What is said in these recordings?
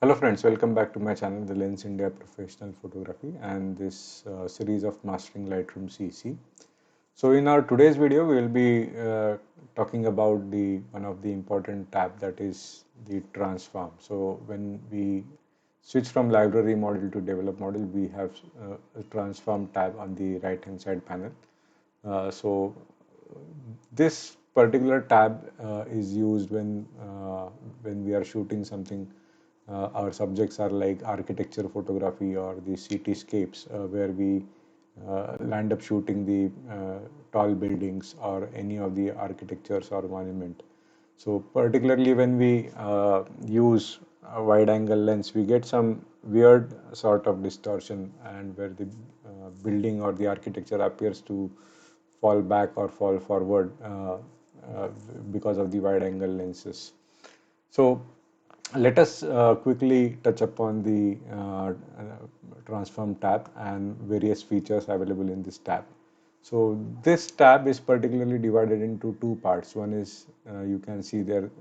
Hello friends, welcome back to my channel, The Lens India Professional Photography, and this series of Mastering Lightroom CC. So in our today's video, we will be talking about the one of the important tab, that is the transform. So when we switch from library model to develop model, we have a transform tab on the right hand side panel. So this particular tab is used when we are shooting something. Our subjects are like architecture photography or the cityscapes, where we land up shooting the tall buildings or any of the architectures or monument. So particularly when we use a wide angle lens, we get some weird sort of distortion, and where the building or the architecture appears to fall back or fall forward uh, because of the wide angle lenses. So let us quickly touch upon the transform tab and various features available in this tab. So this tab is particularly divided into two parts. One is you can see there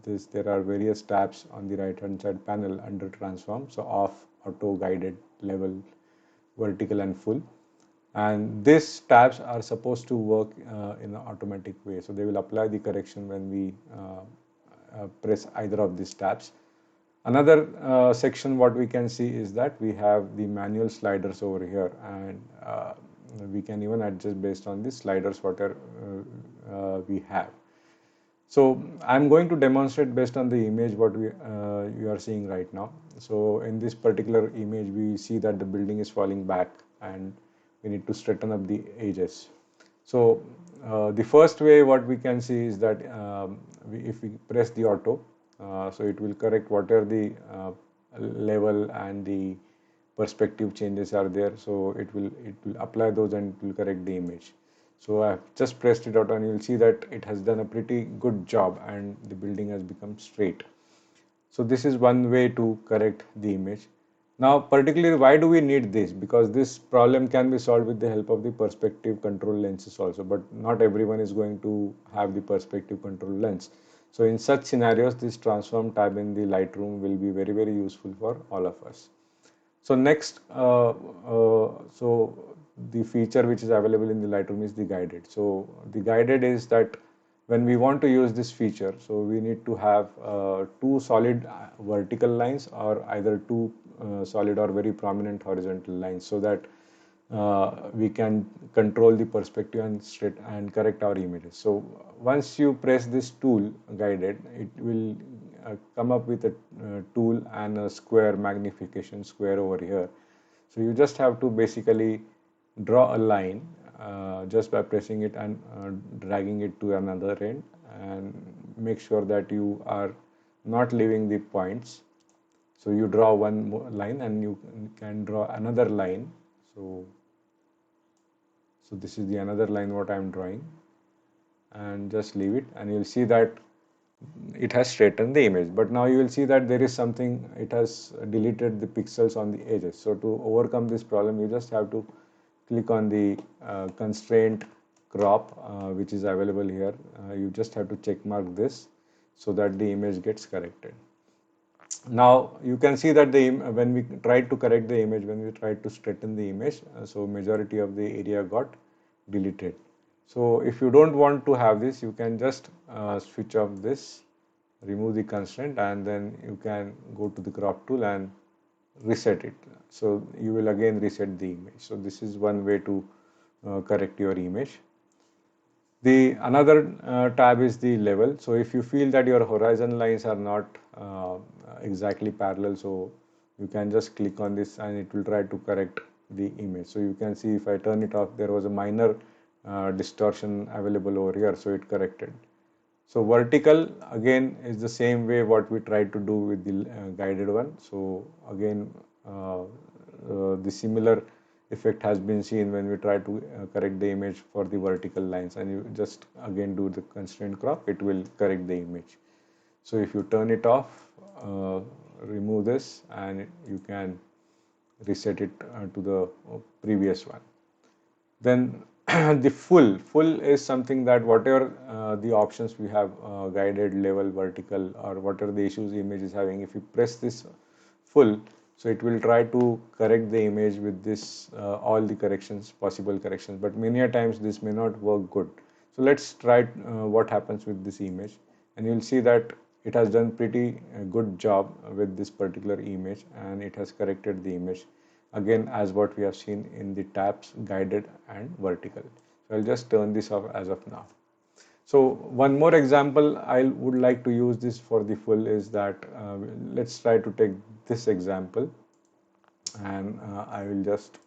there are various tabs on the right hand side panel under transform. So off, auto, guided, level, vertical and full. And these tabs are supposed to work in an automatic way. So they will apply the correction when we press either of these tabs. Another section what we can see is that we have the manual sliders over here, and we can even adjust based on the sliders whatever we have. So I'm going to demonstrate based on the image what you are seeing right now. So in this particular image, we see that the building is falling back and we need to straighten up the edges. So the first way what we can see is that if we press the auto, so it will correct whatever the level and the perspective changes are there. So it will apply those and it will correct the image. So I've just pressed it out and you'll see that it has done a pretty good job and the building has become straight. So this is one way to correct the image. Now, particularly, why do we need this? Because this problem can be solved with the help of the perspective control lenses also, but not everyone is going to have the perspective control lens. So in such scenarios, this transform tab in the Lightroom will be very, very useful for all of us. So next, so the feature which is available in the Lightroom is the guided. So the guided is that when we want to use this feature, so we need to have two solid vertical lines or either two solid or very prominent horizontal lines, so that we can control the perspective and straight and correct our images. So once you press this tool guided, it will come up with a tool and a square magnification square over here. So you just have to basically draw a line just by pressing it and dragging it to another end, and make sure that you are not leaving the points. So you draw one more line and you can draw another line. So this is the another line what I am drawing, and just leave it, and you'll see that it has straightened the image. But now you will see that there is something, it has deleted the pixels on the edges. So to overcome this problem, you just have to click on the constraint crop which is available here. You just have to check mark this so that the image gets corrected. Now you can see that when we tried to correct the image, when we tried to straighten the image, so majority of the area got deleted. So if you don't want to have this, you can just switch off this, remove the constraint, and then you can go to the crop tool and reset it. So you will again reset the image. So this is one way to correct your image. The another tab is the level. So if you feel that your horizon lines are not exactly parallel, so you can just click on this and it will try to correct the image. So you can see if I turn it off, there was a minor distortion available over here, so it corrected. So vertical again is the same way what we tried to do with the guided one. So again the similar effect has been seen when we try to correct the image for the vertical lines, and you just again do the constraint crop, it will correct the image. So if you turn it off, remove this, and you can reset it to the previous one. Then the full is something that whatever the options we have, guided, level, vertical, or whatever the issues the image is having, if you press this full, so it will try to correct the image with this all the corrections, possible corrections, but many a times this may not work good. So let's try what happens with this image, and you'll see that it has done pretty good job with this particular image, and it has corrected the image again as what we have seen in the tabs guided and vertical. So I'll just turn this off as of now. So one more example I would like to use this for the full is that let's try to take this example, and I will just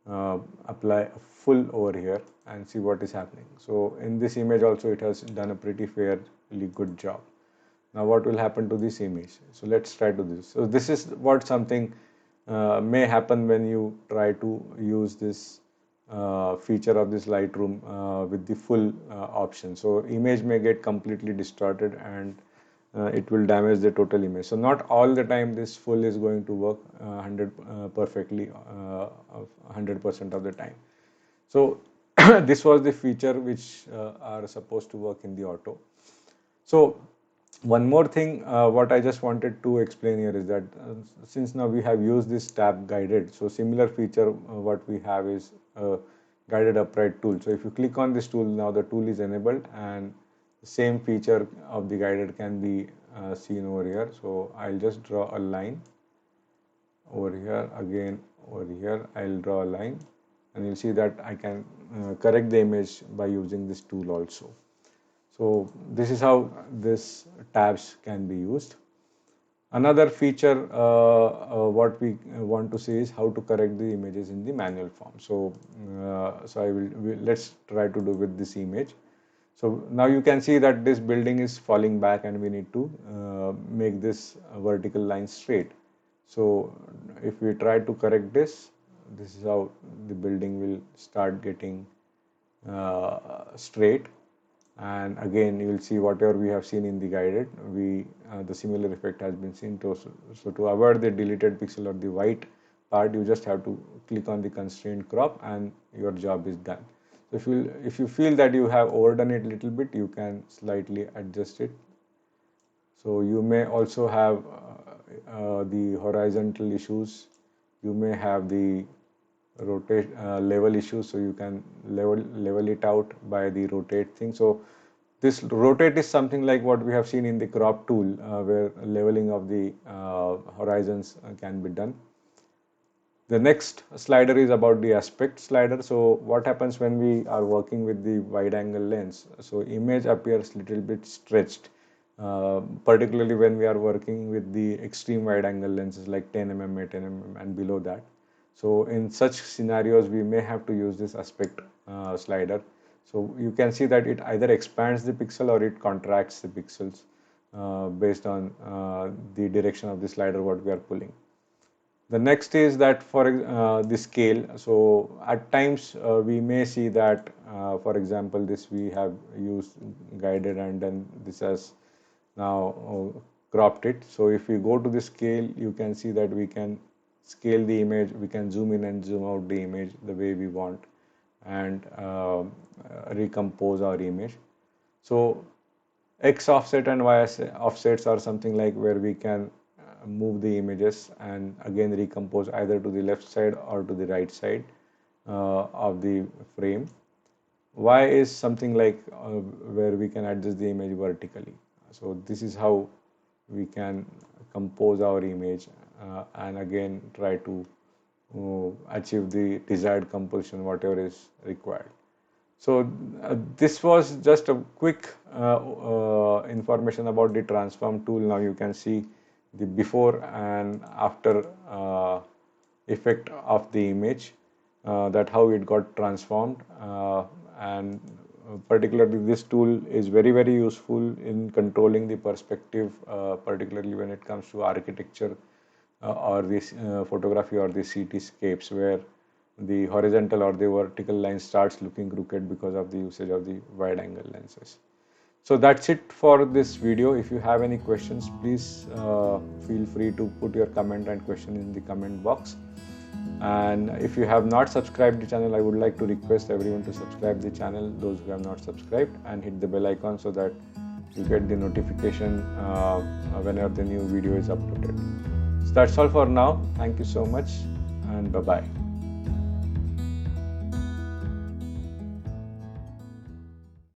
apply a full over here and see what is happening. So in this image also it has done a pretty fairly good job. Now what will happen to this image? So let's try to do this. So this is what something may happen when you try to use this feature of this Lightroom with the full option. So image may get completely distorted, and it will damage the total image. So not all the time this full is going to work 100% of the time. So this was the feature which are supposed to work in the auto. So one more thing what I just wanted to explain here is that since now we have used this tab guided, so similar feature what we have is guided upright tool. So if you click on this tool, now the tool is enabled, and the same feature of the guided can be seen over here. So I'll just draw a line over here, again over here I'll draw a line, and you'll see that I can correct the image by using this tool also. So this is how this tabs can be used. Another feature what we want to see is how to correct the images in the manual form. So let's try to do with this image. So now you can see that this building is falling back, and we need to make this vertical line straight. So if we try to correct this, this is how the building will start getting straight. And again you will see whatever we have seen in the guided, the similar effect has been seen. So to avoid the deleted pixel or the white part, you just have to click on the constraint crop and your job is done. So if you feel that you have overdone it a little bit, you can slightly adjust it. So you may also have the horizontal issues, you may have the rotate level issues, so you can level it out by the rotate thing. So this rotate is something like what we have seen in the crop tool, where leveling of the horizons can be done. The next slider is about the aspect slider. So what happens when we are working with the wide angle lens? So image appears little bit stretched, particularly when we are working with the extreme wide angle lenses like 10 mm, 10 mm and below that. So in such scenarios, we may have to use this aspect slider. So you can see that it either expands the pixel or it contracts the pixels based on the direction of the slider what we are pulling. The next is that for the scale. So at times we may see that, for example, this we have used guided and then this has now cropped it. So if we go to the scale, you can see that we can scale the image, we can zoom in and zoom out the image the way we want, and recompose our image. So X offset and Y offsets are something like where we can move the images and again recompose either to the left side or to the right side of the frame. Y is something like where we can adjust the image vertically. So this is how we can compose our image and again try to achieve the desired composition whatever is required. So this was just a quick information about the transform tool. Now you can see the before and after effect of the image, that how it got transformed, and particularly this tool is very useful in controlling the perspective, particularly when it comes to architecture or this photography or the cityscapes where the horizontal or the vertical line starts looking crooked because of the usage of the wide angle lenses. So that's it for this video. If you have any questions, please feel free to put your comment and question in the comment box. And if you have not subscribed the channel, I would like to request everyone to subscribe the channel, those who have not subscribed, and hit the bell icon so that you get the notification whenever the new video is uploaded. So that's all for now. Thank you so much, and bye bye.